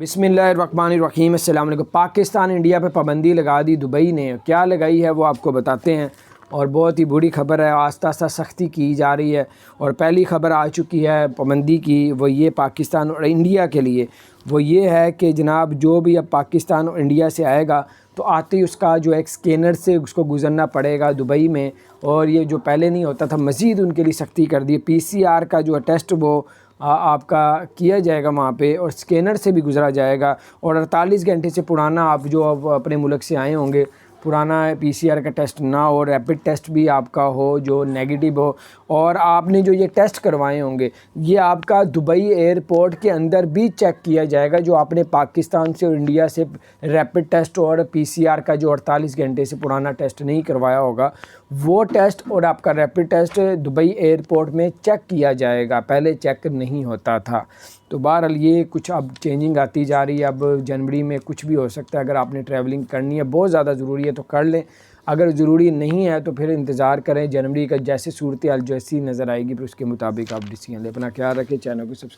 بسم اللہ الرحمن الرحیم۔ السلام علیکم۔ پاکستان انڈیا پہ پابندی لگا دی دبئی نے، کیا لگائی ہے وہ آپ کو بتاتے ہیں، اور بہت ہی بری خبر ہے۔ آہستہ آہستہ سختی کی جا رہی ہے، اور پہلی خبر آ چکی ہے پابندی کی، وہ یہ پاکستان اور انڈیا کے لیے وہ یہ ہے کہ جناب جو بھی اب پاکستان اور انڈیا سے آئے گا تو آتے ہی اس کا جو ایک اسکینر سے اس کو گزرنا پڑے گا دبئی میں، اور یہ جو پہلے نہیں ہوتا تھا مزید ان کے لیے سختی کر دی۔ PCR کا جو ٹیسٹ وہ آپ کا کیا جائے گا وہاں پہ، اور اسکینر سے بھی گزرا جائے گا، اور 48 گھنٹے سے پرانا آپ جو اب اپنے ملک سے آئے ہوں گے، پرانا PCR کا ٹیسٹ نہ ہو، ریپڈ ٹیسٹ بھی آپ کا ہو جو نیگیٹو ہو، اور آپ نے جو یہ ٹیسٹ کروائے ہوں گے یہ آپ کا دبئی ایئرپورٹ کے اندر بھی چیک کیا جائے گا۔ جو آپ نے پاکستان سے اور انڈیا سے ریپڈ ٹیسٹ اور PCR کا جو 48 گھنٹے سے پرانا ٹیسٹ نہیں کروایا ہوگا، وہ ٹیسٹ اور آپ کا ریپڈ ٹیسٹ دبئی ایئرپورٹ میں چیک کیا جائے گا، پہلے چیک نہیں ہوتا تھا۔ تو بہرحال یہ کچھ اب چینجنگ آتی جا رہی ہے، اب جنوری میں کچھ بھی ہو سکتا ہے۔ اگر آپ نے ٹریولنگ کرنی ہے، بہت زیادہ ضروری ہے تو کر لیں، اگر ضروری نہیں ہے تو پھر انتظار کریں، جنوری کا جیسے صورتحال جیسی نظر آئے گی پھر اس کے مطابق آپ ڈیسیژن لیں۔ اپنا خیال رکھیں، چینل کو سبسکرائب